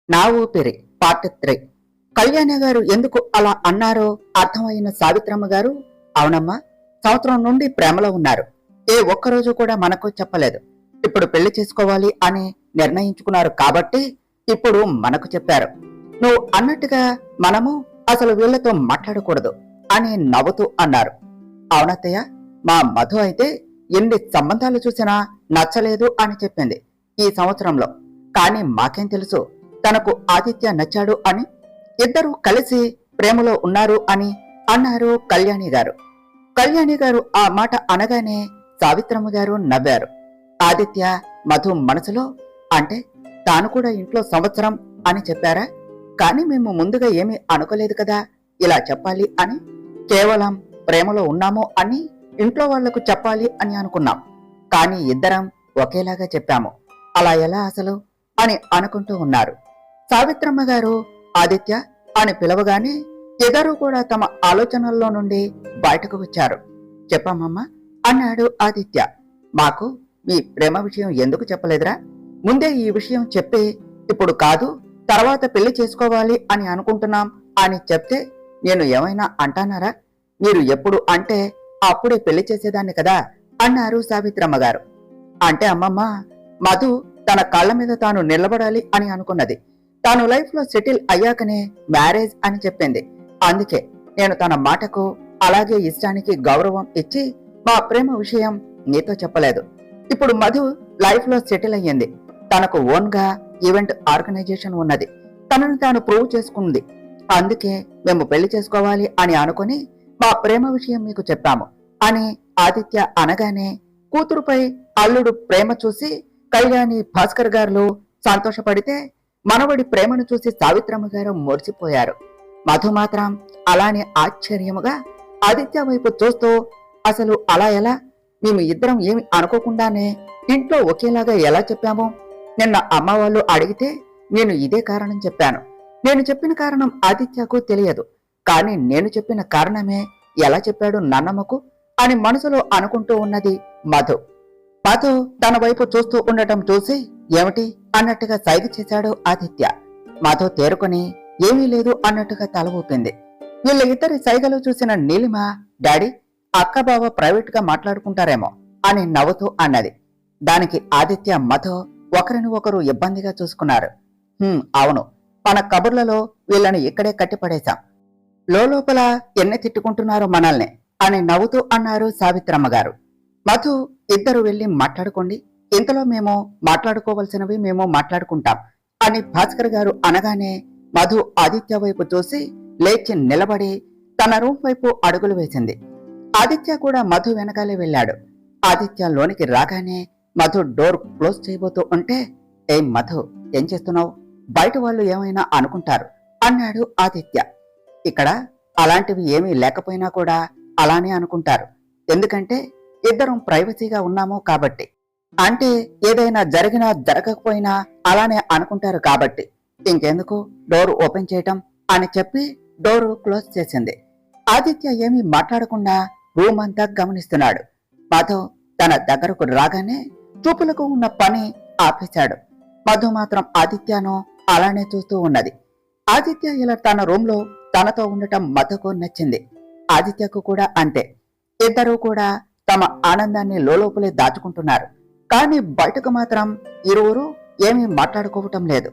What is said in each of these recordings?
నా ఊపిరి పార్ట్ 3. కళ్యాణి గారు ఎందుకు అలా అన్నారో అర్థమైన సావిత్రమ్మ గారు, అవునమ్మా, సంవత్సరం నుండి ప్రేమలో ఉన్నారు. ఏ ఒక్కరోజు కూడా మనకు చెప్పలేదు. ఇప్పుడు పెళ్లి చేసుకోవాలి అని నిర్ణయించుకున్నారు కాబట్టి ఇప్పుడు మనకు చెప్పారు. నువ్వు అన్నట్టుగా మనము అసలు వీళ్లతో మాట్లాడకూడదు అని నవ్వుతూ అన్నారు. అవునత్తయ్య, మా మధు అయితే ఎన్ని సంబంధాలు చూసినా నచ్చలేదు అని చెప్పింది ఈ సంవత్సరంలో. కానీ మాకేం తెలుసు తనకు ఆదిత్య నచ్చాడు అని. ఇద్దరూ కలిసి ప్రేమలో ఉన్నారు అని అన్నారు కళ్యాణి గారు. కళ్యాణి గారు ఆ మాట అనగానే సావిత్రమ్మ గారు నవ్వారు. ఆదిత్య మధు మనసులో, అంటే తాను కూడా ఇంట్లో సంవత్సరం అని చెప్పారా? కానీ మేము ముందుగా ఏమీ అనుకోలేదు కదా ఇలా చెప్పాలి అని. కేవలం ప్రేమలో ఉన్నాము అని ఇంట్లో వాళ్లకు చెప్పాలి అని అనుకున్నాం. కానీ ఇద్దరం ఒకేలాగా చెప్పాము. అలా ఎలా అసలు అని అనుకుంటూ ఉన్నారు. సావిత్రమ్మ గారు ఆదిత్య అని పిలవగానే ఇద్దరూ కూడా తమ ఆలోచనల్లో నుండి బయటకు వచ్చారు. చెప్పమ్మా అన్నాడు ఆదిత్య. మాకు మీ ప్రేమ విషయం ఎందుకు చెప్పలేదురా? ముందే ఈ విషయం చెప్పి ఇప్పుడు కాదు తర్వాత పెళ్లి చేసుకోవాలి అని అనుకుంటున్నాం అని చెప్తే నేను ఏమైనా అంటానారా? మీరు ఎప్పుడు అంటే అప్పుడే పెళ్లి చేసేదాన్ని కదా అన్నారు సావిత్రమ్మ గారు. అంటే అమ్మమ్మ, మధు తన కాళ్ల మీద తాను నిలబడాలి అని అనుకున్నది. తాను లైఫ్ లో సెటిల్ అయ్యాకనే మ్యారేజ్ అని చెప్పింది. అందుకే నేను తన మాటకు అలాగే ఇష్టానికి గౌరవం ఇచ్చి మా ప్రేమ విషయం నీతో చెప్పలేదు. ఇప్పుడు మధు లైఫ్ లో సెటిల్ అయ్యింది. తనకు ఓన్ గా ఈవెంట్ ఆర్గనైజేషన్ ఉన్నది. తనను తాను ప్రూవ్ చేసుకుంది. అందుకే మేము పెళ్లి చేసుకోవాలి అని అనుకుని మా ప్రేమ విషయం మీకు చెప్పాము అని ఆదిత్య అనగానే కూతురుపై అల్లుడు ప్రేమ చూసి కళ్యాణి భాస్కర్ గారు సంతోషపడితే మనవడి ప్రేమను చూసి సావిత్రమ్మ గారు మురిసిపోయారు. మధు మాత్రం అలానే ఆశ్చర్యముగా ఆదిత్య వైపు చూస్తూ, అసలు అలా ఎలా? మేము ఇద్దరం ఏమి అనుకోకుండానే ఇంట్లో ఒకేలాగా ఎలా చెప్పాము? నిన్న అమ్మ వాళ్ళు అడిగితే నేను ఇదే కారణం చెప్పాను. నేను చెప్పిన కారణం ఆదిత్యకు తెలియదు, కానీ నేను చెప్పిన కారణమే ఎలా చెప్పాడు నాన్నమ్మకు అని మనసులో అనుకుంటూ ఉన్నది మధు. మధు తన వైపు చూస్తూ ఉండటం చూసి ఏమిటి అన్నట్టుగా సైగ చేశాడు ఆదిత్య. మధు తేరుకొని ఏమీ లేదు అన్నట్టుగా తల ఊపింది. వీళ్ళ ఇద్దరి సైగలు చూసిన నీలిమ, డాడీ, అక్క బావ ప్రైవేట్ గా మాట్లాడుకుంటారేమో అని నవ్వుతూ అన్నది. దానికి ఆదిత్య మధు ఒకరిని ఒకరు ఇబ్బందిగా చూసుకున్నారు. అవును, మన కబుర్లలో వీళ్ళని ఇక్కడే కట్టిపడేశాం. లోపల ఎన్ని తిట్టుకుంటున్నారో మనల్ని అని నవ్వుతూ అన్నారు సావిత్రమ్మ గారు. మధు, ఇద్దరు వెళ్లి మాట్లాడుకోండి, ఇంతలో మేము మాట్లాడుకోవలసినవి మేము మాట్లాడుకుంటాం అని భాస్కర్ గారు అనగానే మధు ఆదిత్య వైపు చూసి లేచి నిలబడి తన రూమ్ వైపు అడుగులు వేసింది. ఆదిత్య కూడా మధు వెనకాలే వెళ్ళాడు. ఆదిత్య లోనికి రాగానే మధు డోర్ క్లోజ్ చేయబోతూ ఉంటే, ఏం మధు, ఏం చేస్తున్నావు? బయట వాళ్ళు ఏమైనా అనుకుంటారు అన్నాడు ఆదిత్య. ఇక్కడ అలాంటివి ఏమీ లేకపోయినా కూడా అలానే అనుకుంటారు. ఎందుకంటే ఇద్దరం ప్రైవసీగా ఉన్నాము కాబట్టి. అంటే ఏదైనా జరిగినా జరగకపోయినా అలానే అనుకుంటారు కాబట్టి ఇంకెందుకు డోర్ ఓపెన్ చేయటం అని చెప్పి డోరు క్లోజ్ చేసింది. ఆదిత్య ఏమీ మాట్లాడకుండా రూమ్ అంతా గమనిస్తున్నాడు. మధు తన దగ్గరకు రాగానే చూపులకు ఉన్న పని ఆపేశాడు. మధు మాత్రం ఆదిత్యను అలానే చూస్తూ ఉన్నది. ఆదిత్య ఇలా తన రూమ్ లో తనతో ఉండటం మధుకు నచ్చింది. ఆదిత్యకు కూడా అంతే. ఇద్దరూ కూడా తమ ఆనందాన్ని లోపలే దాచుకుంటున్నారు. కానీ బయటకు మాత్రం ఇరువురు ఏమీ మాట్లాడుకోవటం లేదు.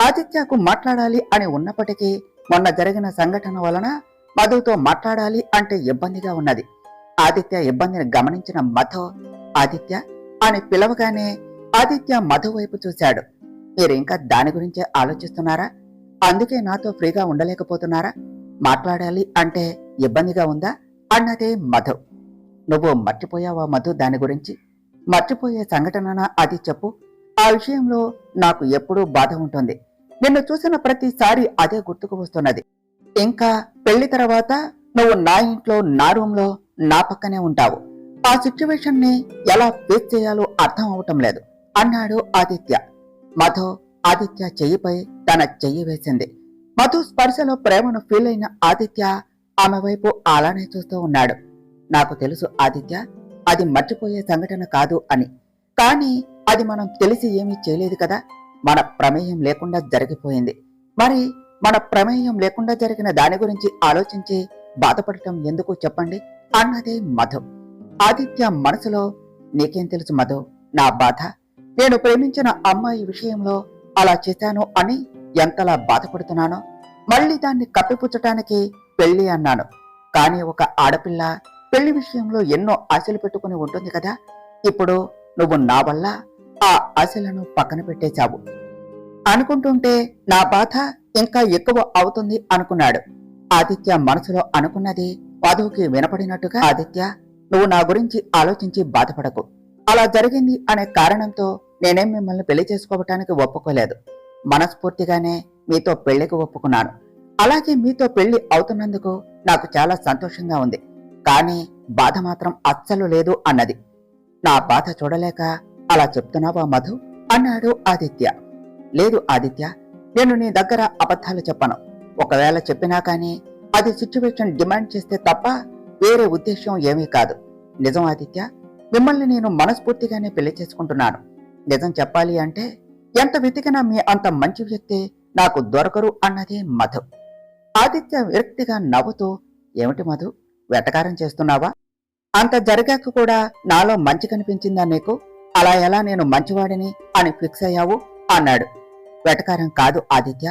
ఆదిత్యకు మాట్లాడాలి అని ఉన్నప్పటికీ మొన్న జరిగిన సంఘటన వలన మధుతో మాట్లాడాలి అంటే ఇబ్బందిగా ఉన్నది. ఆదిత్య ఇబ్బందిని గమనించిన మధు, ఆదిత్య అని పిలవగానే ఆదిత్య మధు వైపు చూశాడు. మీరు ఇంకా దాని గురించే ఆలోచిస్తున్నారా? అందుకే నాతో ఫ్రీగా ఉండలేకపోతున్నారా? మాట్లాడాలి అంటే ఇబ్బందిగా ఉందా అన్నదే మధు. నువ్వు మర్చిపోయావా మధు దాని గురించి? మర్చిపోయే సంఘటన అది చెప్పు. ఆ విషయంలో నాకు ఎప్పుడూ బాధ ఉంటుంది. నిన్ను చూసిన ప్రతిసారి అదే గుర్తుకు వస్తున్నది. ఇంకా పెళ్లి తర్వాత నువ్వు నా ఇంట్లో నా రూమ్ లో నా పక్కనే ఉంటావు. ఆ సిచ్యువేషన్ ని ఎలా ఫేస్ చేయాలో అర్థం అవటం లేదు అన్నాడు ఆదిత్య. మధు ఆదిత్య చెయ్యిపై తన చెయ్యి వేసింది. మధు స్పర్శలో ప్రేమను ఫీల్ అయిన ఆదిత్య ఆమె వైపు అలానే చూస్తూ ఉన్నాడు. నాకు తెలుసు ఆదిత్య, అది మర్చిపోయే సంఘటన కాదు అని. కానీ అది మనం తెలిసి ఏమీ చేయలేదు కదా. మన ప్రమేయం లేకుండా జరిగిపోయింది. మరి మన ప్రమేయం లేకుండా జరిగిన దాని గురించి ఆలోచించి బాధపడటం ఎందుకు చెప్పండి అన్నదే మధు. ఆదిత్య మనసులో, నీకేం తెలుసు మధు నా బాధ? నేను ప్రేమించిన అమ్మాయి విషయంలో అలా చేశాను అని ఎంతలా బాధపడుతున్నానో. మళ్ళీ దాన్ని కప్పిపుచ్చటానికి పెళ్లి అన్నాను. కానీ ఒక ఆడపిల్ల పెళ్లి విషయంలో ఎన్నో ఆశలు పెట్టుకుని ఉంటుంది కదా. ఇప్పుడు నువ్వు నా వల్ల ఆ ఆశలను పక్కన పెట్టేశావు అనుకుంటుంటే నా బాధ ఇంకా ఎక్కువ అవుతుంది అనుకున్నాడు. ఆదిత్య మనసులో అనుకున్నది మధుకి వినపడినట్టుగా, ఆదిత్య నువ్వు నా గురించి ఆలోచించి బాధపడకు. అలా జరిగింది అనే కారణంతో నేనేం మిమ్మల్ని పెళ్లి చేసుకోవటానికి ఒప్పుకోలేదు. మనస్ఫూర్తిగానే మీతో పెళ్లికి ఒప్పుకున్నాను. అలాగే మీతో పెళ్లి అవుతున్నందుకు నాకు చాలా సంతోషంగా ఉంది. కానీ బాధ మాత్రం అస్సలు లేదు అన్నది. నా బాధ చూడలేక అలా చెప్తున్నావా మధు అన్నాడు ఆదిత్య. లేదు ఆదిత్య, నేను నీ దగ్గర అబద్ధాలు చెప్పను. ఒకవేళ చెప్పినా కానీ అది సిచ్యువేషన్ డిమాండ్ చేస్తే తప్ప వేరే ఉద్దేశం ఏమీ కాదు. నిజం ఆదిత్య, మిమ్మల్ని నేను మనస్ఫూర్తిగానే పెళ్లి చేసుకుంటున్నాను. నిజం చెప్పాలి అంటే ఎంత వెతికినా మీ అంత మంచి వ్యక్తి నాకు దొరకరు అన్నదే మధు. ఆదిత్య విరక్తిగా నవ్వుతూ, ఏమిటి మధు, వెటకారం చేస్తున్నావా? అంత జరిగాక కూడా నాలో మంచి కనిపించిందా నీకు? అలా ఎలా నేను మంచివాడిని అని ఫిక్స్ అయ్యావు అన్నాడు. వెటకారం కాదు ఆదిత్య,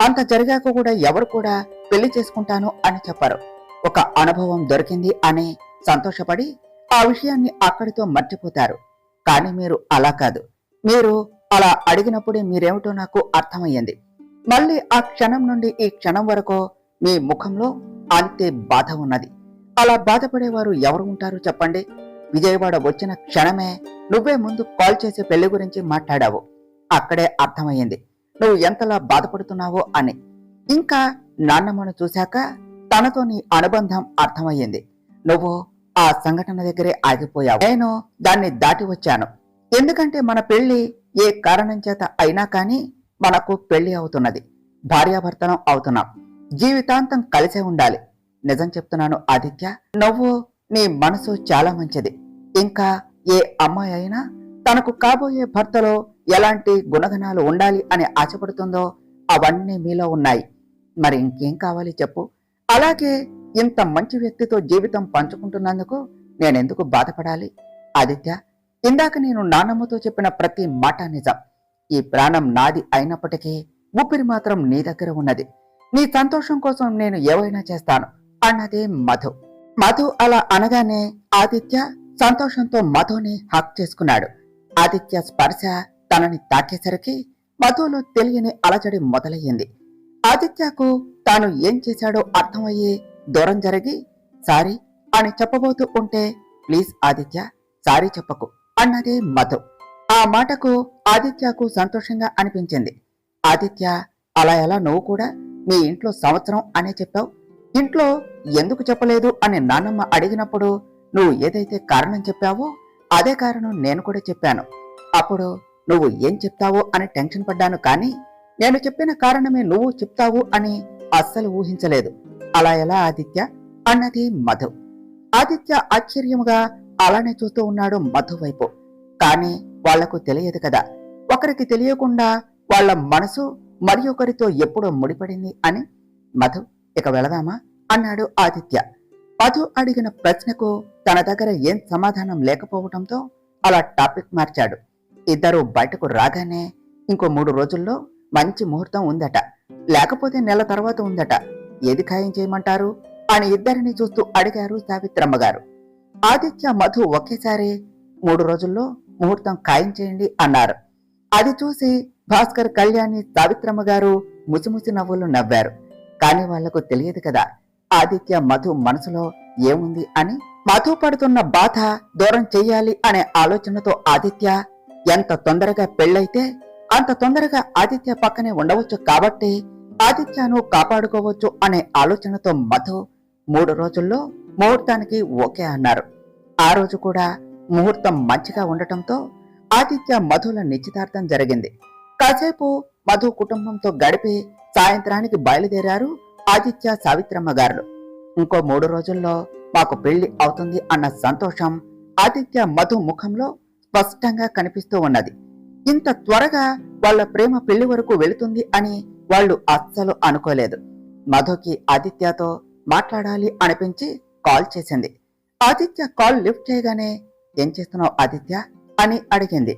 అంత జరిగాక కూడా ఎవరు కూడా పెళ్లి చేసుకుంటాను అని చెప్పరు. ఒక అనుభవం దొరికింది అని సంతోషపడి ఆ విషయాన్ని అక్కడితో మర్చిపోతారు. కానీ మీరు అలా కాదు. మీరు అలా అడిగినప్పుడే మీరేమిటో నాకు అర్థమయ్యింది. మళ్ళీ ఆ క్షణం నుండి ఈ క్షణం వరకు మీ ముఖంలో అంతే బాధ ఉన్నది. అలా బాధపడేవారు ఎవరు ఉంటారు చెప్పండి? విజయవాడ వచ్చిన క్షణమే నువ్వే ముందు కాల్ చేసి పెళ్లి గురించి మాట్లాడావు. అక్కడే అర్థమయ్యింది నువ్వు ఎంతలా బాధపడుతున్నావో అని. ఇంకా నాన్నమ్మను చూశాక తనతో నీ అనుబంధం అర్థమయ్యింది. నువ్వు ఆ సంఘటన దగ్గరే ఆగిపోయావు. నేను దాన్ని దాటి వచ్చాను. ఎందుకంటే మన పెళ్లి ఏ కారణం చేత అయినా కానీ మనకు పెళ్లి అవుతున్నది. భార్యాభర్తలం అవుతున్నాం. జీవితాంతం కలిసే ఉండాలి. నిజం చెప్తున్నాను ఆదిత్య, నువ్వు నీ మనసు చాలా మంచిది. ఇంకా ఏ అమ్మాయి అయినా తనకు కాబోయే భర్తలో ఎలాంటి గుణగణాలు ఉండాలి అని ఆశపడుతుందో అవన్నీ మీలో ఉన్నాయి. మరి ఇంకేం కావాలి చెప్పు? అలాగే ఇంత మంచి వ్యక్తితో జీవితం పంచుకుంటున్నందుకు నేనెందుకు బాధపడాలి? ఆదిత్య, ఇందాక నేను నాన్నమ్మతో చెప్పిన ప్రతి మాట నిజం. ఈ ప్రాణం నాది అయినప్పటికీ ఊపిరి మాత్రం నీ దగ్గర ఉన్నది. నీ సంతోషం కోసం నేను ఏవైనా చేస్తాను అన్నదే మధు. మధు అలా అనగానే ఆదిత్య సంతోషంతో మధుని హక్ చేసుకున్నాడు. ఆదిత్య స్పర్శ తనని తాకేసరికి మధులో తెలియని అలజడి మొదలయ్యింది. ఆదిత్యకు తాను ఏం చేశాడో అర్థమయ్యి దూరం జరిగి సారీ అని చెప్పబోతూ ఉంటే, ప్లీజ్ ఆదిత్య సారీ చెప్పకు అన్నదే మధు. ఆ మాటకు ఆదిత్యకు సంతోషంగా అనిపించింది. ఆదిత్య, అలా ఎలా నువ్వు కూడా మీ ఇంట్లో సంవత్సరం అనే చెప్పావు? ఇంట్లో ఎందుకు చెప్పలేదు అని నాన్నమ్మ అడిగినప్పుడు నువ్వు ఏదైతే కారణం చెప్పావో అదే కారణం నేను కూడా చెప్పాను. అప్పుడు నువ్వు ఏం చెప్తావో అని టెన్షన్ పడ్డాను. కానీ నేను చెప్పిన కారణమే నువ్వు చెప్తావు అని అస్సలు ఊహించలేదు. అలా ఎలా ఆదిత్య అన్నది మధు. ఆదిత్య ఆశ్చర్యముగా అలానే చూస్తూ ఉన్నాడు మధు వైపు. కానీ వాళ్లకు తెలియదు కదా, ఒకరికి తెలియకుండా వాళ్ల మనసు మరి ఒకరితో ఎప్పుడో ముడిపడింది అని. మధు, ఇక వెళదామా అన్నాడు ఆదిత్య. మధు అడిగిన ప్రశ్నకు తన దగ్గర ఏం సమాధానం లేకపోవటంతో అలా టాపిక్ మార్చాడు. ఇద్దరు బయటకు రాగానే ఇంకో 3 రోజుల్లో మంచి ముహూర్తం ఉందట, లేకపోతే నెల తర్వాత ఉందట. ఏది ఖాయం చేయమంటారు అని ఇద్దరిని చూస్తూ అడిగారు సావిత్రమ్మ గారు. ఆదిత్య మధు ఒకేసారి 3 రోజుల్లో ముహూర్తం ఖాయం చేయండి అన్నారు. అది చూసి భాస్కర్, కళ్యాణి, సావిత్రమ్మ గారు ముసిముసి నవ్వులు నవ్వారు. కానీ వాళ్లకు తెలియదు కదా ఆదిత్య మధు మనసులో ఏముంది అని. మధు పడుతున్న బాధ దూరం చెయ్యాలి అనే ఆలోచనతో ఆదిత్య ఎంత తొందరగా పెళ్ళైతే అంత తొందరగా ఆదిత్య పక్కనే ఉండవచ్చు కాబట్టి ఆదిత్యను కాపాడుకోవచ్చు అనే ఆలోచనతో మధు 3 రోజుల్లో ముహూర్తానికి ఓకే అన్నారు. ఆ రోజు కూడా ముహూర్తం మంచిగా ఉండటంతో ఆదిత్య మధుల నిశ్చితార్థం జరిగింది. కాసేపు మధు కుటుంబంతో గడిపి సాయంత్రానికి బయలుదేరారు ఆదిత్య, సావిత్రమ్మ గారు. ఇంకో 3 రోజుల్లో మాకు పెళ్లి అవుతుంది అన్న సంతోషం ఆదిత్య మధు ముఖంలో స్పష్టంగా కనిపిస్తూ ఉన్నది. ఇంత త్వరగా వాళ్ళ ప్రేమ పెళ్లి వరకు వెళుతుంది అని వాళ్ళు అస్సలు అనుకోలేదు. మధుకి ఆదిత్యతో మాట్లాడాలి అనిపించి కాల్ చేసింది. ఆదిత్య కాల్ లిఫ్ట్ చేయగానే, ఏం చేస్తున్నావు ఆదిత్య అని అడిగింది.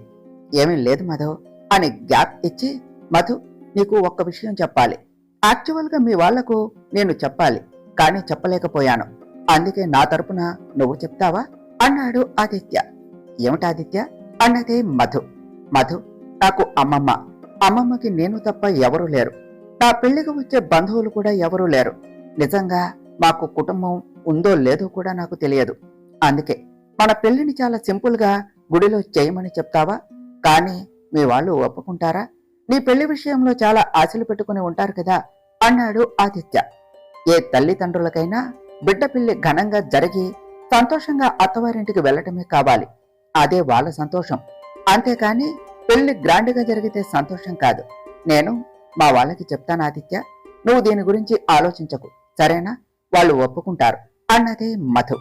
ఏమీ లేదు మధు అని గ్యాప్ ఇచ్చి, మధు నీకు ఒక్క విషయం చెప్పాలి. యాక్చువల్గా మీ వాళ్లకు నేను చెప్పాలి, కానీ చెప్పలేకపోయాను. అందుకే నా తరపున నువ్వు చెప్తావా అన్నాడు ఆదిత్య. ఏమిటి ఆదిత్య అన్నదే మధు. మధు, నాకు అమ్మమ్మకి నేను తప్ప ఎవరూ లేరు. నా పెళ్లికి వచ్చే బంధువులు కూడా ఎవరూ లేరు. నిజంగా మాకు కుటుంబం ఉందో లేదో కూడా నాకు తెలియదు. అందుకే మన పెళ్లిని చాలా సింపుల్ గా గుడిలో చేయమని చెప్తావా? కానీ మీ వాళ్ళు ఒప్పుకుంటారా? నీ పెళ్లి విషయంలో చాలా ఆశలు పెట్టుకుని ఉంటారు కదా అన్నాడు ఆదిత్య. ఏ తల్లిదండ్రులకైనా బిడ్డ పెళ్లి ఘనంగా జరిగి సంతోషంగా అత్తవారింటికి వెళ్లటమే కావాలి. అదే వాళ్ళ సంతోషం. అంతేకాని పెళ్లి గ్రాండ్ గా జరిగితే సంతోషం కాదు. నేను మా వాళ్ళకి చెప్తాను ఆదిత్య, నువ్వు దీని గురించి ఆలోచించకు, సరేనా? వాళ్ళు ఒప్పుకుంటారు అన్నదే మధు.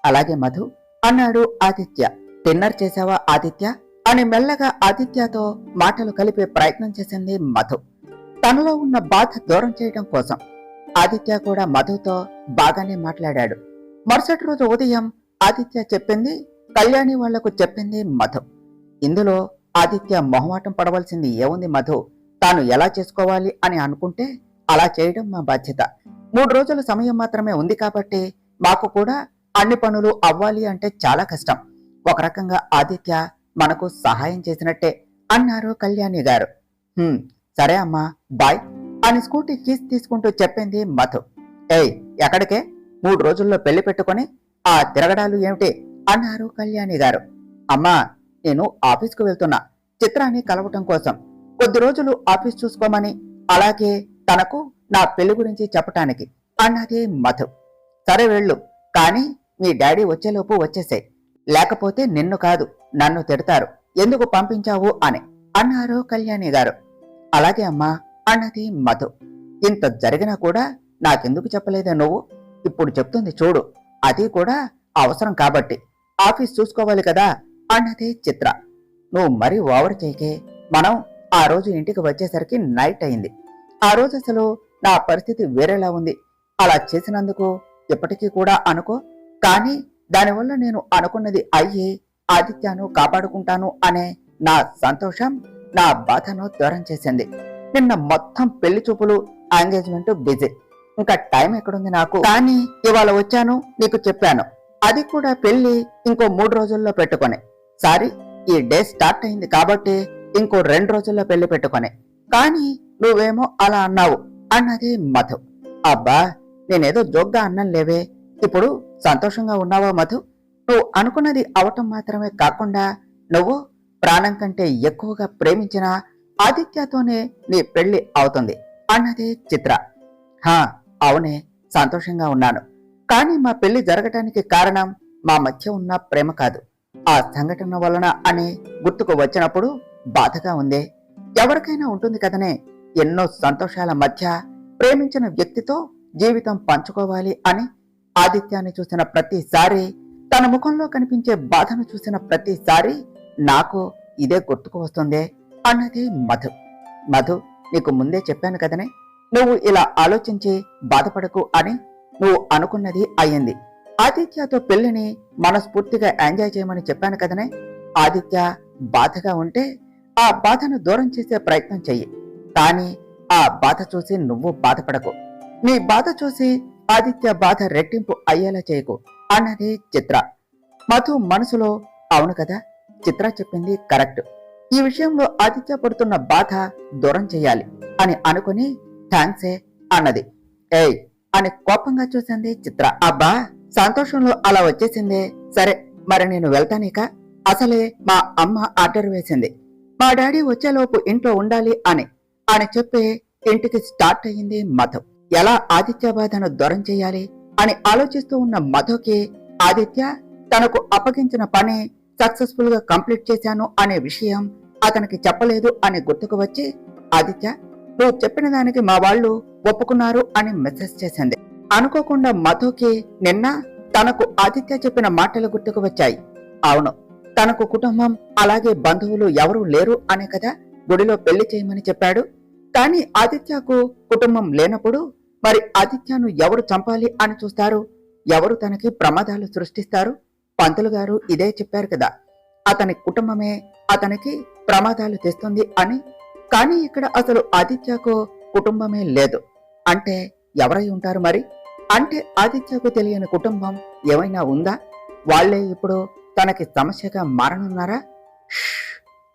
అలాగే మధు అన్నాడు ఆదిత్య. డిన్నర్ చేసావా ఆదిత్య అని మెల్లగా ఆదిత్యతో మాటలు కలిపే ప్రయత్నం చేసింది మధు, తనలో ఉన్న బాధ దూరం చేయడం కోసం. ఆదిత్య కూడా మధుతో బాగానే మాట్లాడాడు. మరుసటి రోజు ఉదయం ఆదిత్య చెప్పింది కళ్యాణి వాళ్లకు చెప్పింది మధు. ఇందులో ఆదిత్య మొహమాటం పడవలసింది ఏముంది మధు? తాను ఎలా చేసుకోవాలి అని అనుకుంటే అలా చేయడం మా బాధ్యత. 3 రోజుల సమయం మాత్రమే ఉంది కాబట్టి మాకు కూడా అన్ని పనులు అవ్వాలి అంటే చాలా కష్టం. ఒక రకంగా ఆదిత్య మనకు సహాయం చేసినట్టే అన్నారు కళ్యాణి గారు. సరే అమ్మా, బాయ్ అని స్కూటీ కీస్ తీసుకుంటూ చెప్పింది మధు. ఏయ్, ఎక్కడికే? 3 రోజుల్లో పెళ్లి పెట్టుకుని ఆ తిరగడాలు ఏమిటి అన్నారు కళ్యాణి గారు. అమ్మా, నేను ఆఫీస్కు వెళ్తున్నా, చిత్రాన్ని కలవటం కోసం. కొద్ది రోజులు ఆఫీస్ చూసుకోమని, అలాగే తనకు నా పెళ్లి గురించి చెప్పటానికి అన్నది మధు. సరే వెళ్ళు, కానీ మీ డాడీ వచ్చేలోపు వచ్చేసాయి, లేకపోతే నిన్ను కాదు నన్ను తిడతారు, ఎందుకు పంపించావు అని అన్నారు కళ్యాణి గారు. అలాగే అమ్మా అన్నది మధు. ఇంత జరిగినా కూడా నాకెందుకు చెప్పలేదే నువ్వు? ఇప్పుడు చెప్తుంది చూడు, అది కూడా అవసరం కాబట్టి. ఆఫీస్ చూసుకోవాలి కదా అన్నది చిత్ర. నువ్వు మరీ ఓవర్ చేయకే. మనం ఆ రోజు ఇంటికి వచ్చేసరికి నైట్ అయింది. ఆ రోజు అసలు నా పరిస్థితి వేరేలా ఉంది. అలా చేసినందుకు ఇప్పటికీ కూడా అనుకో, కానీ దానివల్ల నేను అనుకున్నది అయ్యి ఆదిత్యను కాపాడుకుంటాను అనే నా సంతోషం నా బాధను దూరం చేసింది. నిన్న మొత్తం పెళ్లి చూపులు, ఎంగేజ్మెంట్ బిజీ. ఇంకా టైం ఎక్కడుంది నాకు? కానీ ఇవాళ వచ్చాను, నీకు చెప్పాను. అది కూడా పెళ్లి ఇంకో 3 రోజుల్లో పెట్టుకొని. సారీ, ఈ డే స్టార్ట్ అయింది కాబట్టి ఇంకో 2 రోజుల్లో పెళ్లి పెట్టుకొని. కానీ నువ్వేమో అలా అన్నావు అన్నది మధు. అబ్బా, నేనేదో జోక్గా అన్నం లేవే. ఇప్పుడు సంతోషంగా ఉన్నావా మధు? నువ్వు అనుకున్నది అవటం మాత్రమే కాకుండా నువ్వు ప్రాణం కంటే ఎక్కువగా ప్రేమించిన ఆదిత్యతోనే నీ పెళ్లి అవుతుంది అన్నది చిత్ర. అవునే, సంతోషంగా ఉన్నాను. కానీ మా పెళ్లి జరగటానికి కారణం మా మధ్య ఉన్న ప్రేమ కాదు, ఆ సంఘటన వలన అని గుర్తుకు వచ్చినప్పుడు బాధగా ఉందే. ఎవరికైనా ఉంటుంది కదనే, ఎన్నో సంతోషాల మధ్య ప్రేమించిన వ్యక్తితో జీవితం పంచుకోవాలి అని. ఆదిత్యాన్ని చూసిన ప్రతిసారి, తన ముఖంలో కనిపించే బాధను చూసిన ప్రతిసారి నాకు ఇదే గుర్తుకు వస్తుందే అన్నది మధు. మధు, నీకు ముందే చెప్పాను కదనే, నువ్వు ఇలా ఆలోచించి బాధపడకు అని. నువ్వు అనుకున్నది అయ్యింది. ఆదిత్యతో పెళ్లిని మనస్ఫూర్తిగా ఎంజాయ్ చేయమని చెప్పాను కదనే. ఆదిత్య బాధగా ఉంటే ఆ బాధను దూరం చేసే ప్రయత్నం చెయ్యి, కానీ ఆ బాధ చూసి నువ్వు బాధపడకు. నీ బాధ చూసి ఆదిత్య బాధ రెట్టింపు అయ్యేలా చేయకు అన్నది చిత్ర. మధు మనసులో అవును కదా, చిత్ర చెప్పింది కరెక్ట్, ఈ విషయంలో ఆదిత్య పడుతున్న బాధ దూరం చెయ్యాలి అని అనుకుని థ్యాంక్సే అన్నది. ఏయ్ అని కోపంగా చూసింది చిత్ర. అబ్బా, సంతోషంలో అలా వచ్చేసిందే. సరే, మరి నేను వెళ్తానిక. అసలే మా అమ్మ ఆర్డర్ వేసింది, మా డాడీ వచ్చేలోపు ఇంట్లో ఉండాలి అని చెప్పి ఇంటికి స్టార్ట్ అయ్యింది మధు. ఎలా ఆదిత్య బాధను దూరం చేయాలి అని ఆలోచిస్తూ ఉన్న మధుకి ఆదిత్య తనకు అప్పగించిన పని సక్సెస్ఫుల్ గా కంప్లీట్ చేశాను అనే విషయం అతనికి చెప్పలేదు అని గుర్తుకు వచ్చి, ఆదిత్య, నువ్వు చెప్పిన దానికి మా వాళ్ళు ఒప్పుకున్నారు అని మెసేజ్ చేసింది. అనుకోకుండా మధుకి నిన్న తనకు ఆదిత్య చెప్పిన మాటలు గుర్తుకు వచ్చాయి. అవును, తనకు కుటుంబం అలాగే బంధువులు ఎవరూ లేరు అనే కదా గుడిలో పెళ్లి చేయమని చెప్పాడు. కానీ ఆదిత్యకు కుటుంబం లేనప్పుడు మరి ఆదిత్యను ఎవరు చంపాలి అని చూస్తారు? ఎవరు తనకి ప్రమాదాలు సృష్టిస్తారు? పంతులు గారు ఇదే చెప్పారు కదా, అతని కుటుంబమే అతనికి ప్రమాదాలు తెస్తుంది అని. కానీ ఇక్కడ అసలు ఆదిత్యకు కుటుంబమే లేదు అంటే ఎవరై ఉంటారు మరి? అంటే ఆదిత్యకు తెలియని కుటుంబం ఏమైనా ఉందా? వాళ్లే ఇప్పుడు తనకి సమస్యగా మారనున్నారా?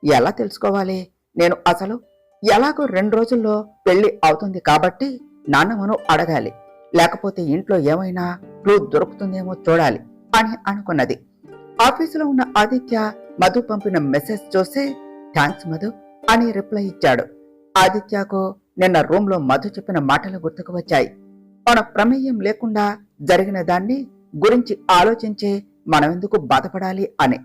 ఎలా తెలుసుకోవాలి నేను? అసలు ఎలాగో 2 రోజుల్లో పెళ్లి అవుతుంది కాబట్టి నాన్నమ్మను అడగాలి, లేకపోతే ఇంట్లో ఏమైనా క్లూ దొరుకుతుందేమో చూడాలి అని అనుకున్నది. ఆఫీసులో ఉన్న ఆదిత్య మధు పంపిన మెసేజ్ చూసి థ్యాంక్స్ మధు అని రిప్లై ఇచ్చాడు. ఆదిత్యకు నిన్న రూమ్ లో మధు చెప్పిన మాటలు గుర్తుకు వచ్చాయి. మన ప్రమేయం లేకుండా జరిగిన దాన్ని గురించి ఆలోచించి మనమెందుకు బాధపడాలి అని.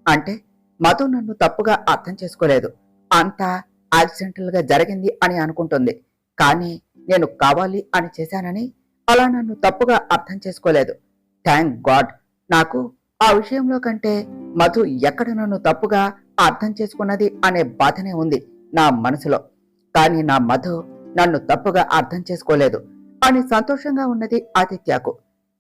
అంటే మధు నన్ను తప్పుగా అర్థం చేసుకోలేదు, అంతా యాక్సిడెంటల్ గా జరిగింది అని అనుకుంటుంది. కానీ నేను కావాలి అని చేశానని అలా నన్ను తప్పుగా అర్థం చేసుకోలేదు. Thank God. నాకు ఆ విషయంలో కంటే మధు ఎక్కడ నన్ను తప్పుగా అర్థం చేసుకున్నది అనే బాధనే ఉంది నా మనసులో. కానీ నా మధు నన్ను తప్పుగా అర్థం చేసుకోలేదు అని సంతోషంగా ఉన్నది ఆదిత్యకు.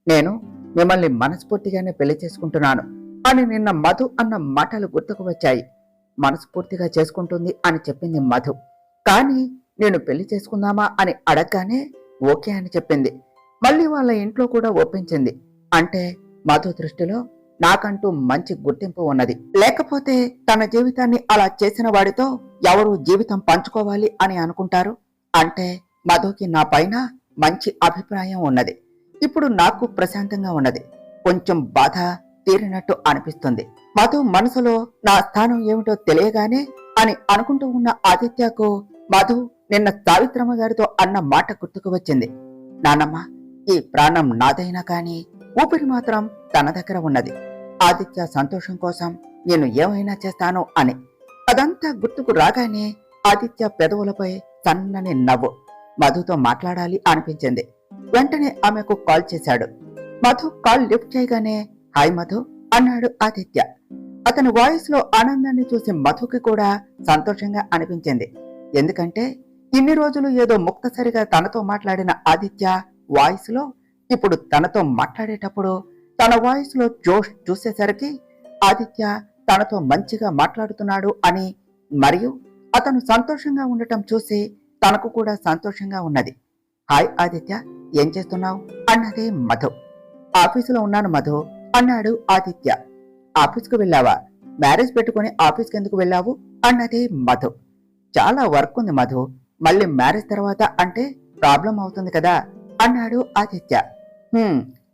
నేను మిమ్మల్ని మనస్ఫూర్తిగానే పెళ్లి చేసుకుంటున్నాను అని నిన్న మధు అన్న మాటలు గుర్తుకు వచ్చాయి. మనస్ఫూర్తిగా చేసుకుంటుంది అని చెప్పింది మధు. కానీ నేను పెళ్లి చేసుకుందామా అని అడగగానే ఓకే అని చెప్పింది. మళ్ళీ వాళ్ళ ఇంట్లో కూడా ఒప్పించింది. అంటే మధు దృష్టిలో నాకంటూ మంచి గుర్తింపు ఉన్నది. లేకపోతే తన జీవితాన్ని అలా చేసిన వాడితో ఎవరు జీవితం పంచుకోవాలి అని అనుకుంటారు? అంటే మధుకి నా పైన మంచి అభిప్రాయం ఉన్నది. ఇప్పుడు నాకు ప్రశాంతంగా ఉన్నది. కొంచెం బాధ తీరినట్టు అనిపిస్తుంది. మధు మనసులో నా స్థానం ఏమిటో తెలియగానే అని అనుకుంటూ ఉన్న ఆదిత్యకు మధు నిన్న సావిత్రమ్మ గారితో అన్న మాట గుర్తుకు వచ్చింది. నానమ్మ, ఈ ప్రాణం నాదైనా కానీ ఊపిరి మాత్రం తన దగ్గర ఉన్నది. ఆదిత్య సంతోషం కోసం నేను ఏమైనా చేస్తాను అని. అదంతా గుర్తుకు రాగానే ఆదిత్య పెదవులపై సన్నని నవ్వు. మధుతో మాట్లాడాలి అనిపించింది. వెంటనే ఆమెకు కాల్ చేశాడు. మధు కాల్ లిఫ్ట్ చేయగానే హాయ్ మధు అన్నాడు ఆదిత్య. అతని వాయిస్ లో ఆనందాన్ని చూసి మధుకి కూడా సంతోషంగా అనిపించింది. ఎందుకంటే ఇన్ని రోజులు ఏదో ముక్తసరిగా తనతో మాట్లాడిన ఆదిత్య వాయిస్ లో ఇప్పుడు తనతో మాట్లాడేటప్పుడు తన వాయిస్ లో జోష్ చూసేసరికి ఆదిత్య తనతో మంచిగా మాట్లాడుతున్నాడు అని, మరియు అతను సంతోషంగా ఉండటం చూసి తనకు కూడా సంతోషంగా ఉన్నది. హాయ్ ఆదిత్య, ఏం చేస్తున్నావు అన్నది మధు. ఆఫీసులో ఉన్నాను మధు అన్నాడు ఆదిత్య. ఆఫీస్కు వెళ్ళావా? మ్యారేజ్ పెట్టుకుని ఆఫీస్కి ఎందుకు వెళ్ళావు అన్నది మధు. చాలా వర్క్ ఉంది మధు, మళ్ళీ మ్యారేజ్ తర్వాత అంటే ప్రాబ్లం అవుతుంది కదా అన్నాడు ఆదిత్య.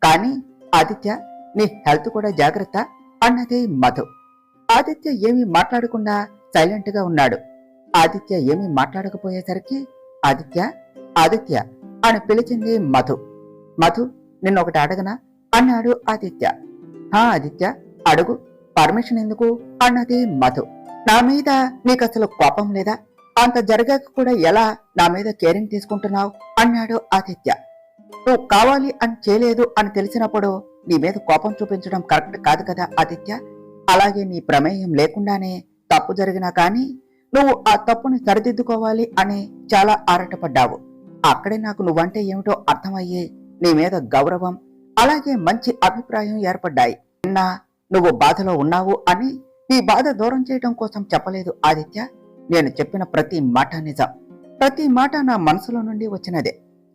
కానీ ఆదిత్య, నీ హెల్త్ కూడా జాగ్రత్త అన్నది మధు. ఆదిత్య ఏమీ మాట్లాడకుండా సైలెంట్ గా ఉన్నాడు. ఆదిత్య ఏమీ మాట్లాడకపోయేసరికి ఆదిత్య ఆదిత్య అని పిలిచింది మధు. మధు, నిన్నొకటి అడగనా అన్నాడు ఆదిత్య. ఆదిత్య అడుగు, పర్మిషన్ ఎందుకు అన్నది మధు. నా మీద నీకసలు కోపం లేదా? అంత జరగాక కూడా ఎలా నా మీద కేరింగ్ తీసుకుంటున్నావు అన్నాడు ఆదిత్య. నువ్వు కావాలి అని చేయలేదు అని తెలిసినప్పుడు నీ మీద కోపం చూపించడం కరెక్ట్ కాదు కదా ఆదిత్య. అలాగే నీ ప్రమేయం లేకుండానే తప్పు జరిగినా కానీ నువ్వు ఆ తప్పుని సరిదిద్దుకోవాలి అని చాలా ఆరాటపడ్డావు. అక్కడే నాకు నువ్వంటే ఏమిటో అర్థమయ్యి నీ మీద గౌరవం అలాగే మంచి అభిప్రాయం ఏర్పడ్డాయి. నిన్న నువ్వు బాధలో ఉన్నావు అని నీ బాధ దూరం చేయడం కోసం చెప్పలేదు ఆదిత్య. నేను చెప్పిన ప్రతి మాట నిజం, ప్రతి మాట నా మనసులో నుండి వచ్చినదే.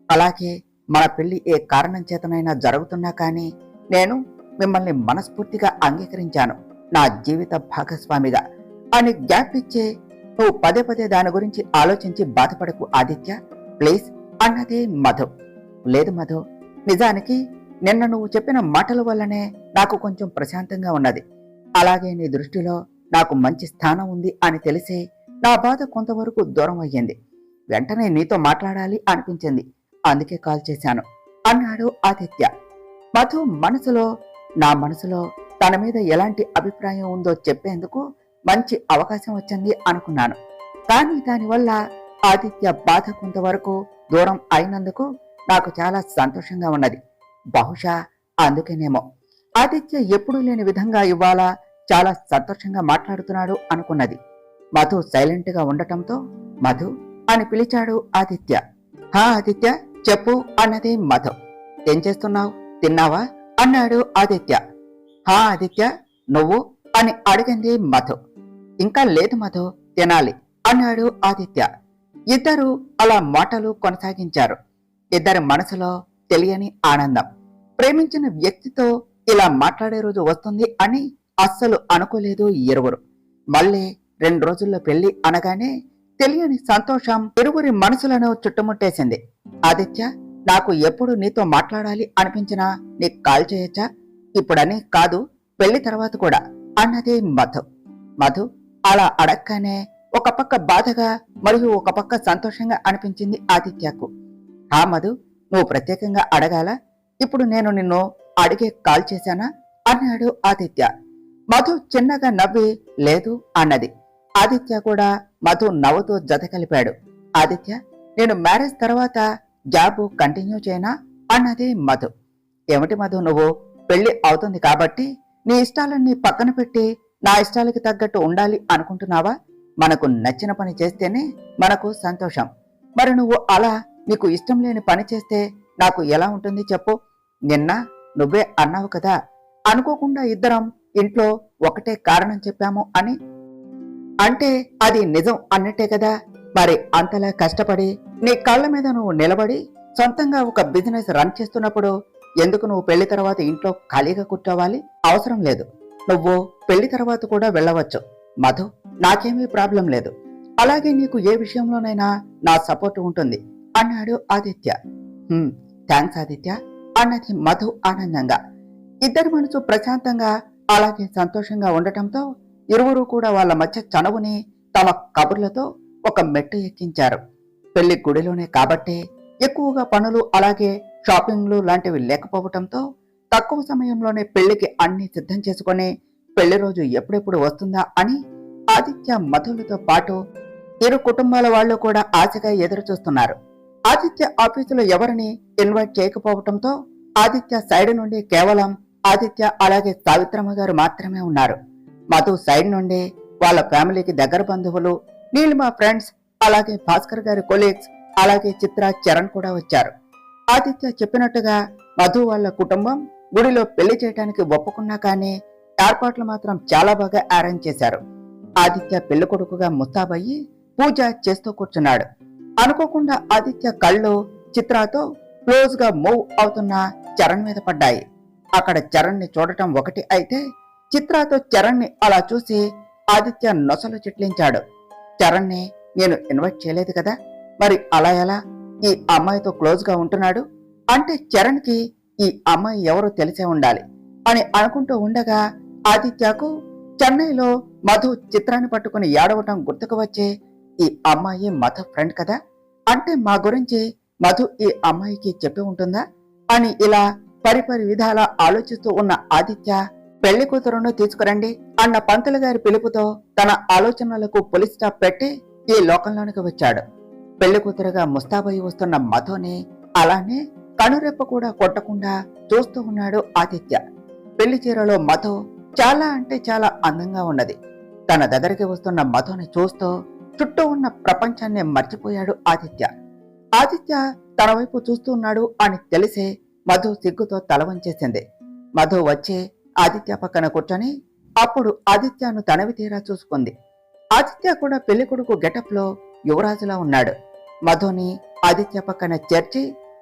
అలాగే మన పెళ్లి ఏ కారణం చేతనైనా జరుగుతున్నా కానీ నేను మిమ్మల్ని మనస్ఫూర్తిగా అంగీకరించాను నా జీవిత భాగస్వామిగా అని గ్యాప్ ఇచ్చే నువ్వు పదే పదే దాని గురించి ఆలోచించి బాధపడకు ఆదిత్య ప్లీజ్ అన్నది మధు. లేదు మధు, నిజానికి నిన్న నువ్వు చెప్పిన మాటల వల్లనే నాకు కొంచెం ప్రశాంతంగా ఉన్నది. అలాగే నీ దృష్టిలో నాకు మంచి స్థానం ఉంది అని తెలిసి నా బాధ కొంతవరకు దూరం అయ్యింది. వెంటనే నీతో మాట్లాడాలి అనిపించింది, అందుకే కాల్ చేశాను అన్నాడు ఆదిత్య. మధు మనసులో నా మనసులో తన మీద ఎలాంటి అభిప్రాయం ఉందో చెప్పేందుకు మంచి అవకాశం వచ్చింది అనుకున్నాను. కానీ దానివల్ల ఆదిత్య బాధ కొంతవరకు దూరం అయినందుకు నాకు చాలా సంతోషంగా ఉన్నది. బహుశా అందుకేనేమో ఆదిత్య ఎప్పుడూ లేని విధంగా ఇవాళ చాలా సంతోషంగా మాట్లాడుతున్నాడు అనుకున్నది. మధు సైలెంట్ గా ఉండటంతో మధు అని పిలిచాడు ఆదిత్య. హా ఆదిత్య, చెప్పు అన్నది మధు. ఏం చేస్తున్నావు, తిన్నావా అన్నాడు ఆదిత్య. హా ఆదిత్య, నువ్వు అని అడిగింది మధు. ఇంకా లేదు మధు, తినాలి అన్నాడు ఆదిత్య. ఇద్దరు అలా మాటలు కొనసాగించారు. ఇద్దరి మనసులో తెలియని ఆనందం. ప్రేమించిన వ్యక్తితో ఇలా మాట్లాడే రోజు వస్తుంది అని అస్సలు అనుకోలేదు ఇరువురు. మళ్ళీ 2 రోజుల్లో పెళ్లి అనగానే తెలియని సంతోషం ఇరువురి మనసులను చుట్టుముట్టేసింది. ఆదిత్య, నాకు ఎప్పుడు నీతో మాట్లాడాలి అనిపించినా నీకు కాల్ చేయొచ్చా? ఇప్పుడని కాదు, పెళ్లి తర్వాత కూడా అన్నది మధు. మధు అలా అడగగానే ఒక పక్క బాధగా మరియు ఒక పక్క సంతోషంగా అనిపించింది ఆదిత్యకు. హా మధు, నువ్వు ప్రత్యేకంగా అడగాల? ఇప్పుడు నేను నిన్ను అడిగే కాల్ చేశానా అన్నాడు ఆదిత్య. మధు చిన్నగా నవ్వి లేదు అన్నది. ఆదిత్య కూడా మధు నవ్వుతూ జత కలిపాడు. ఆదిత్య, నేను మ్యారేజ్ తర్వాత జాబ్ కంటిన్యూ చేయనా అన్నది మధు. ఏమిటి మధు, నువ్వు పెళ్లి అవుతుంది కాబట్టి నీ ఇష్టాలన్నీ పక్కన పెట్టి నా ఇష్టాలకి తగ్గట్టు ఉండాలి అనుకుంటున్నావా? మనకు నచ్చిన పని చేస్తేనే మనకు సంతోషం. మరి నువ్వు అలా నీకు ఇష్టం లేని పని చేస్తే నాకు ఎలా ఉంటుంది చెప్పు? నిన్న నువ్వే అన్నావు కదా, అనుకోకుండా ఇద్దరం ఇంట్లో ఒకటే కారణం చెప్పాము అని. అంటే అది నిజం అన్నట్టే కదా. మరి అంతలా కష్టపడి నీ కాళ్ళ మీద నువ్వు నిలబడి సొంతంగా ఒక బిజినెస్ రన్ చేస్తున్నప్పుడు ఎందుకు నువ్వు పెళ్లి తర్వాత ఇంట్లో ఖాళీగా కూర్చోవాలి? అవసరం లేదు. నువ్వు పెళ్లి తర్వాత కూడా వెళ్ళవచ్చు మధు, నాకేమీ ప్రాబ్లం లేదు. అలాగే నీకు ఏ విషయంలోనైనా నా సపోర్ట్ ఉంటుంది అన్నాడు ఆదిత్య. థ్యాంక్స్ ఆదిత్య అన్నది మధు ఆనందంగా. ఇద్దరి మనసు ప్రశాంతంగా అలాగే సంతోషంగా ఉండటంతో ఇరువురు కూడా వాళ్ళ మధ్య చనువుని తమ కబుర్లతో ఒక మెట్టు ఎక్కించారు. పెళ్లి గుడిలోనే కాబట్టి ఎక్కువగా పనులు అలాగే షాపింగ్లు లాంటివి లేకపోవటంతో తక్కువ సమయంలోనే పెళ్లికి అన్ని సిద్ధం చేసుకుని పెళ్లి రోజు ఎప్పుడెప్పుడు వస్తుందా అని ఆదిత్య మధులతో పాటు ఇరు కుటుంబాల వాళ్ళు కూడా ఆశగా ఎదురు చూస్తున్నారు. ఆదిత్య ఆఫీసులో ఎవరిని ఇన్వైట్ చేయకపోవటంతో ఆదిత్య సైడ్ నుండి కేవలం ఆదిత్య అలాగే సావిత్రమ్మ గారు మాత్రమే ఉన్నారు. మధు సైడ్ నుండి వాళ్ళ ఫ్యామిలీకి దగ్గర బంధువులు, నీలిమ ఫ్రెండ్స్, అలాగే భాస్కర్ గారి కొలీగ్స్, అలాగే చిత్ర, చరణ్ కూడా వచ్చారు. ఆదిత్య చెప్పినట్టుగా మధు వాళ్ళ కుటుంబం గుడిలో పెళ్లి చేయడానికి ఒప్పుకున్నా కానీ ఏర్పాట్లు మాత్రం చాలా బాగా అరేంజ్ చేశారు. ఆదిత్య పెళ్లి కొడుకుగా ముస్తాబయ్యి పూజ చేస్తూ కూర్చున్నాడు. అనుకోకుండా ఆదిత్య కళ్ళు చిత్రతో క్లోజ్ గా మూవ్ అవుతున్న చరణ్ మీద పడ్డాయి. అక్కడ చరణ్ ని చూడటం ఒకటి అయితే చిత్రతో చరణ్ ని అలా చూసి ఆదిత్య నొసలు చిట్లించాడు. చరణ్ ని నేను ఇన్వైట్ చేయలేదు కదా, మరి అలా ఎలా ఈ అమ్మాయితో క్లోజ్ గా ఉంటున్నాడు? అంటే చరణ్ కి ఈ అమ్మాయి ఎవరో తెలిసే ఉండాలి అని అనుకుంటూ ఉండగా ఆదిత్యకు చెన్నైలో మధు చిత్రాన్ని పట్టుకుని ఏడవటం గుర్తుకు వచ్చి, ఈ అమ్మాయి మధు ఫ్రెండ్ కదా, అంటే మా గురించి మధు ఈ అమ్మాయికి చెప్పి ఉంటుందా అని ఇలా పరిపరి విధాల ఆలోచిస్తూ ఉన్న ఆదిత్య పెళ్లి కూతురును తీసుకురండి అన్న పంతులు గారి పిలుపుతో తన ఆలోచనలకు పులి స్టాప్ పెట్టి ఈ లోకంలోనికి వచ్చాడు. పెళ్లి కూతురుగా ముస్తాబయి వస్తున్న మధుని అలానే కనురెప్ప కూడా కొట్టకుండా చూస్తూ ఉన్నాడు ఆదిత్య. పెళ్లి చీరలో మధు చాలా అంటే చాలా అందంగా ఉన్నది. తన దగ్గరికి వస్తున్న మధుని చూస్తూ చుట్టూ ఉన్న ప్రపంచాన్ని మర్చిపోయాడు ఆదిత్య. ఆదిత్య తన వైపు చూస్తున్నాడు అని తెలిసే మధు సిగ్గుతో తల వంచేసింది. మధు వచ్చి ఆదిత్య పక్కన కూర్చొని అప్పుడు ఆదిత్యను తనవి తీరా చూసుకుంది. ఆదిత్య కూడా పెళ్లి కొడుకు గెటప్ లో యువరాజులా ఉన్నాడు. మధుని ఆదిత్య పక్కన చేర్చి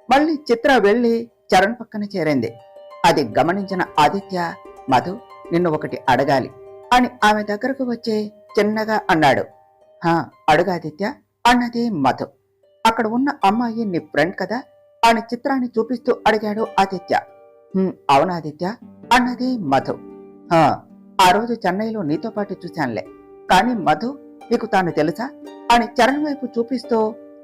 మళ్ళీ చిత్ర వెళ్లి చరణ్ పక్కన చేరింది. అది గమనించిన ఆదిత్య, మధు నిన్ను ఒకటి అడగాలి అని ఆమె దగ్గరకు వచ్చి చిన్నగా అన్నాడు. హా అడుగు ఆదిత్య అన్నది మధు. అక్కడ ఉన్న అమ్మాయి నీ ఫ్రెండ్ కదా అని చిత్రాన్ని చూపిస్తూ అడిగాడు ఆదిత్య. అవును ఆదిత్య అన్నది మధు. ఆ రోజు చెన్నైలో నీతో పాటు చూశానులే, కానీ మధు నీకు తాను తెలుసా అని చరణ్ వైపు చూపిస్తూ,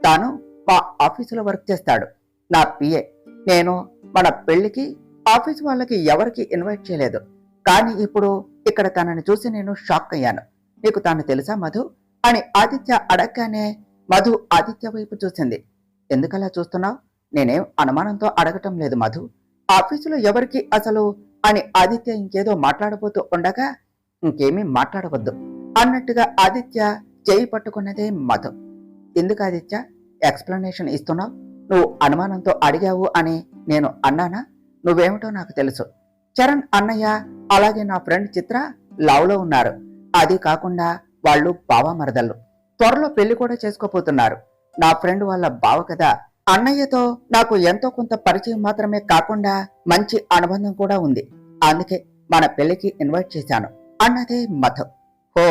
తాను మా ఆఫీసులో వర్క్ చేస్తాడు, నా పిఏ. నేను మన పెళ్లికి ఆఫీసు వాళ్ళకి ఎవరికి ఇన్వైట్ చేయలేదు, కానీ ఇప్పుడు ఇక్కడ తనని చూసి నేను షాక్ అయ్యాను. నీకు తాను తెలుసా మధు అని ఆదిత్య అడగగానే మధు ఆదిత్య వైపు చూసింది. ఎందుకలా చూస్తున్నావు? నేనేం అనుమానంతో అడగటం లేదు మధు, ఆఫీసులో ఎవరికి అసలు అని ఆదిత్య ఇంకేదో మాట్లాడబోతూ ఉండగా ఇంకేమీ మాట్లాడవద్దు అన్నట్టుగా ఆదిత్య చేయి పట్టుకున్నదే మధు. ఎందుకు ఆదిత్య ఎక్స్ప్లెనేషన్ ఇస్తున్నావు? నువ్వు అనుమానంతో అడిగావు అని నేను అన్నానా? నువ్వేమిటో నాకు తెలుసు. చరణ్ అన్నయ్య అలాగే నా ఫ్రెండ్ చిత్ర లవ్లో ఉన్నారు. అది కాకుండా వాళ్ళు బావ మరదళ్ళు. త్వరలో పెళ్లి కూడా చేసుకోపోతున్నారు. నా ఫ్రెండ్ వాళ్ళ బావ కదా. అన్నయ్యతో నాకు ఎంతో కొంత పరిచయం మాత్రమే కాకుండా మంచి అనుబంధం కూడా ఉంది. అందుకే మన పెళ్లికి ఇన్వైట్ చేశాను అన్నదే మధు. హో,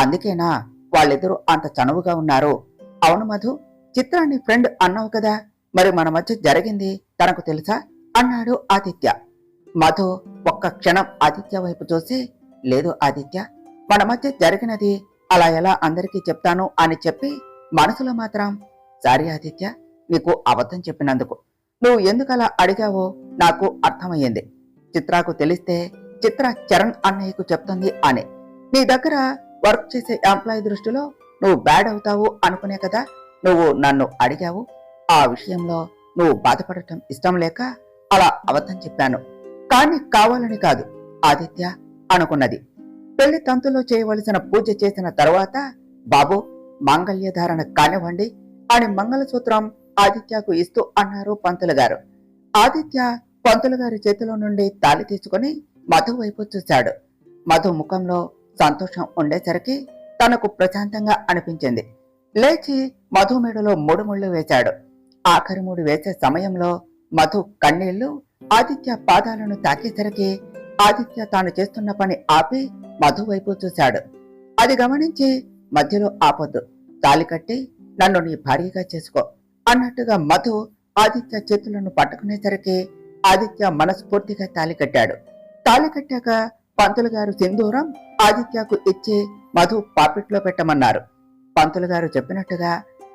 అందుకేనా వాళ్ళిద్దరూ అంత చనువుగా ఉన్నారు? అవును మధు, చిత్రాన్ని ఫ్రెండ్ అన్నావు కదా, మరి మన మధ్య జరిగింది తనకు తెలుసా అన్నాడు ఆదిత్య. మధు ఒక్క క్షణం ఆదిత్య వైపు చూసి, లేదు ఆదిత్య, మన మధ్య జరిగినది అలా ఎలా అందరికీ చెప్తాను అని చెప్పి మనసులో మాత్రం, సారీ ఆదిత్య, నీకు అబద్ధం చెప్పినందుకు. నువ్వు ఎందుకలా అడిగావో నాకు అర్థమయ్యింది. చిత్రకు తెలిస్తే చిత్ర చరణ్ అన్నయ్యకు చెప్తుంది అని. నీ దగ్గర వర్క్ చేసే ఎంప్లాయీ దృష్టిలో నువ్వు బ్యాడ్ అవుతావు అనుకునే కదా నువ్వు నన్ను అడిగావు. ఆ విషయంలో నువ్వు బాధపడటం ఇష్టం లేక అలా అబద్ధం చెప్పాను. కానీ కావాలని కాదు ఆదిత్య అనుకున్నది. పెళ్లి తంతులో చేయవలసిన పూజ చేసిన తర్వాత, బాబు మాంగళ్యధారణ కానివ్వండి అని మంగళసూత్రం ఆదిత్యకు ఇస్తూ అన్నారు పంతులు గారు. ఆదిత్య పంతులు గారి చేతిలో నుండి తాళి తీసుకుని మధు వైపు చూశాడు. మధు ముఖంలో సంతోషం ఉండేసరికి తనకు ప్రశాంతంగా అనిపించింది. లేచి మధు మెడలో 3 ముళ్ళు వేశాడు. ఆఖరి 3 వేసే సమయంలో మధు కన్నీళ్లు ఆదిత్య పాదాలను తాకేసరికి ఆదిత్య తాను చేస్తున్న పని ఆపి మధు వైపు చూశాడు. అది గమనించి, మధ్యలో ఆపొద్దు, తాళి కట్టి నన్ను నీ భార్యగా చేసుకో అన్నట్టుగా మధు ఆదిత్య చేతులను పట్టుకునేసరికి ఆదిత్య మనస్ఫూర్తిగా తాళి కట్టాడు. తాళి కట్టాక పంతులు గారు సింధూరం ఆదిత్యకు ఇచ్చి మధు పాపిట్లో పెట్టమన్నారు. పంతులు గారు చెప్పినట్టుగా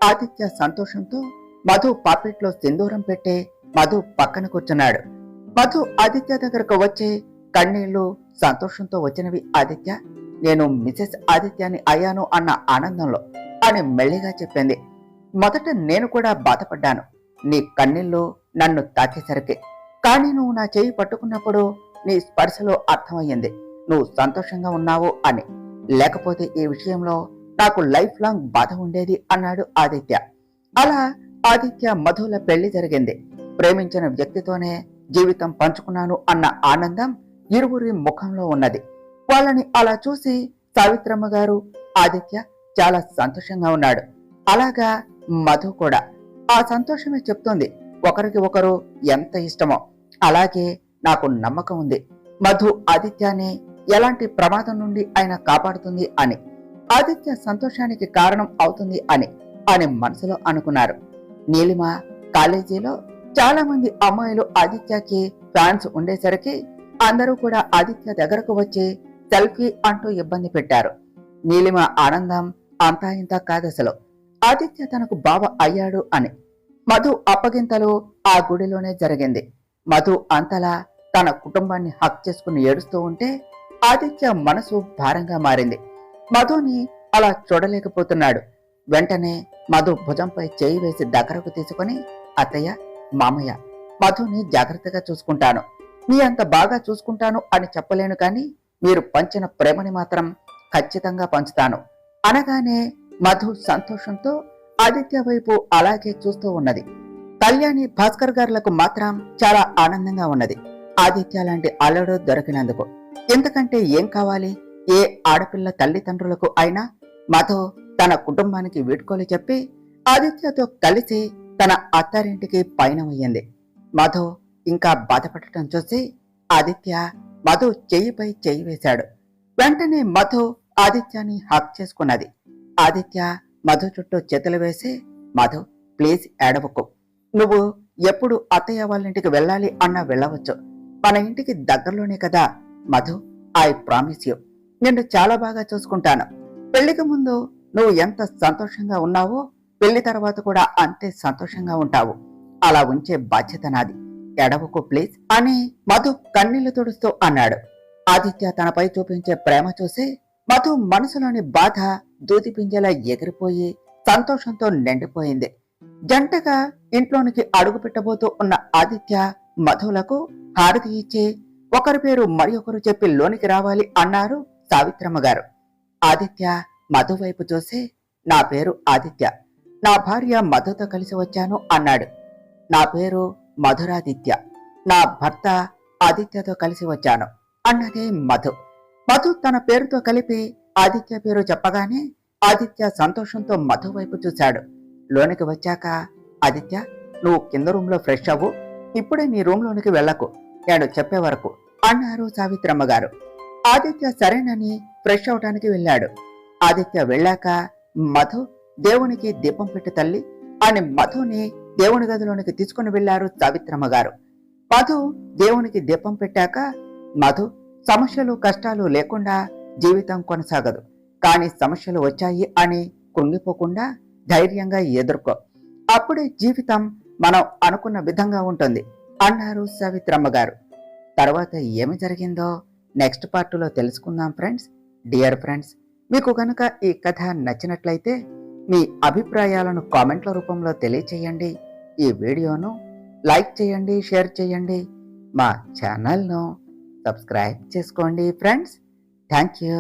ఆదిత్య సంతోషంతో మధు పాపిట్లో సింధూరం పెట్టి మధు పక్కన కూర్చున్నాడు. మధు ఆదిత్య దగ్గరకు వచ్చి, కన్నీళ్లు సంతోషంతో వచ్చినవి ఆదిత్య, నేను మిసెస్ ఆదిత్యాన్ని అయ్యాను అన్న ఆనందంలో అని మెల్లిగా చెప్పింది. మొదట నేను కూడా బాధపడ్డాను నీ కన్నీళ్లు నన్ను తాకేసరికి. కానీ నువ్వు నా చేయి పట్టుకున్నప్పుడు నీ స్పర్శలో అర్థమయ్యింది నువ్వు సంతోషంగా ఉన్నావు అని. లేకపోతే ఈ విషయంలో నాకు లైఫ్ లాంగ్ బాధ ఉండేది అన్నాడు ఆదిత్య. అలా ఆదిత్య మధుల పెళ్లి జరిగింది. ప్రేమించిన వ్యక్తితోనే జీవితం పంచుకున్నాను అన్న ఆనందం ఇరువురి ముఖంలో ఉన్నది. వాళ్ళని అలా చూసి సావిత్రమ్మ గారు ఆదిత్య చాలా సంతోషంగా ఉన్నాడు. అలాగా మధు కూడా ఆ సంతోషమే చెప్తోంది ఒకరికి ఒకరు ఎంత ఇష్టమో. అలాగే నాకు నమ్మకం ఉంది మధు ఆదిత్యాన్ని ఎలాంటి ప్రమాదం నుండి ఆయన కాపాడుతుంది అని, ఆదిత్య సంతోషానికి కారణం అవుతుంది అని మనసులో అనుకున్నారు. నీలిమ కాలేజీలో చాలా మంది అమ్మాయిలు ఆదిత్యకి ఫ్యాన్స్ ఉండేసరికి అందరూ కూడా ఆదిత్య దగ్గరకు వచ్చి సెల్ఫీ అంటూ ఇబ్బంది పెట్టారు. నీలిమ ఆనందం అంతా ఇంత కాదసలు, ఆదిత్య తనకు బావ అయ్యాడు అని. మధు అప్పగింతలు ఆ గుడిలోనే జరిగింది. మధు అంతలా తన కుటుంబాన్ని హక్ చేసుకుని ఏడుస్తూ ఉంటే ఆదిత్య మనసు భారంగా మారింది. మధుని అలా చూడలేకపోతున్నాడు. వెంటనే మధు భుజంపై చేయి వేసి దగ్గరకు తీసుకుని, అత్తయ్య, మామయ్య, మధుని జాగ్రత్తగా చూసుకుంటాను. మీ అంత బాగా చూసుకుంటాను అని చెప్పలేను, కానీ మీరు పంచిన ప్రేమని మాత్రం ఖచ్చితంగా పంచుతాను అనగానే మధు సంతోషంతో ఆదిత్య వైపు అలాగే చూస్తూ ఉన్నది. కళ్యాణి, భాస్కర్ గారులకు మాత్రం చాలా ఆనందంగా ఉన్నది ఆదిత్య లాంటి అల్లుడు దొరికినందుకు. ఎందుకంటే ఏం కావాలి ఏ ఆడపిల్ల తల్లిదండ్రులకు అయినా? మధు తన కుటుంబానికి వీడ్కోలు చెప్పి ఆదిత్యతో కలిసి తన అత్తారింటికి పయనమయ్యింది. మధు ఇంకా బాధపడటం చూసి ఆదిత్య మధు చెయ్యిపై చెయ్యి వేశాడు. వెంటనే మధు ఆదిత్యాన్ని హక్ చేసుకున్నది. ఆదిత్య మధు చుట్టూ చేతులు వేసి, మధు ప్లీజ్ ఏడవకు, నువ్వు ఎప్పుడు అత్తయ్య వాళ్ళ ఇంటికి వెళ్ళాలి అన్నా వెళ్ళవచ్చు, మన ఇంటికి దగ్గరలోనే కదా మధు, ఐ ప్రామిస్ యూ, నిన్ను చాలా బాగా చూసుకుంటాను. పెళ్లికి ముందు నువ్వు ఎంత సంతోషంగా ఉన్నావో పెళ్లి తర్వాత కూడా అంతే సంతోషంగా ఉంటావు. అలా ఉంచే బాధ్యత నాది, ఎడవకు ప్లీజ్ అని మధు కన్నీళ్లు తుడుస్తూ అన్నాడు. ఆదిత్య తనపై చూపించే ప్రేమ చూసి మధు మనసులోని బాధ దూది పింజలా ఎగిరిపోయి సంతోషంతో నిండిపోయింది. జంటగా ఇంట్లోనికి అడుగు పెట్టబోతూ ఉన్న ఆదిత్య మధులకు హారతి ఇచ్చి ఒకరి పేరు మరి ఒకరు చెప్పి లోనికి రావాలి అన్నారు సావిత్రమ్మ గారు. ఆదిత్య మధు వైపు చూసి, నా పేరు ఆదిత్య, నా భార్య మధుతో కలిసి వచ్చాను అన్నాడు. నా పేరు మధురాదిత్య, నా భర్త ఆదిత్యతో కలిసి వచ్చాను అన్నది మధు. మధు తన పేరుతో కలిపి ఆదిత్య పేరు చెప్పగానే ఆదిత్య సంతోషంతో మధు వైపు చూశాడు. లోనికి వచ్చాక, ఆదిత్య, నువ్వు కింద రూమ్లో ఫ్రెష్ అవ్వు, ఇప్పుడే నీ రూమ్లోనికి వెళ్ళకు, నేను చెప్పే వరకు అన్నారు సావిత్రమ్మ గారు. ఆదిత్య సరేనని ఫ్రెష్ అవడానికి వెళ్ళాడు. ఆదిత్య వెళ్ళాక మధు, దేవునికి దీపం పెట్టు తల్లి అని మధుని దేవుని గదిలోనికి తీసుకుని వెళ్లారు సావిత్రమ్మ గారు. మధు దేవునికి దీపం పెట్టాక, మధు, సమస్యలు కష్టాలు లేకుండా జీవితం కొనసాగదు, కానీ సమస్యలు వచ్చాయి అని కృంగిపోకుండా ధైర్యంగా ఎదుర్కో, అప్పుడే జీవితం మనం అనుకున్న విధంగా ఉంటుంది అన్నారు సావిత్రమ్మ గారు. తర్వాత ఏమి జరిగిందో నెక్స్ట్ పార్ట్లో తెలుసుకుందాం ఫ్రెండ్స్. డియర్ ఫ్రెండ్స్, మీకు కనుక ఈ కథ నచ్చినట్లయితే మీ అభిప్రాయాలను కామెంట్ల రూపంలో తెలియచేయండి. ఈ వీడియోను లైక్ చేయండి, షేర్ చేయండి, మా ఛానల్ను సబ్స్క్రైబ్ చేసుకోండి ఫ్రెండ్స్. Thank you.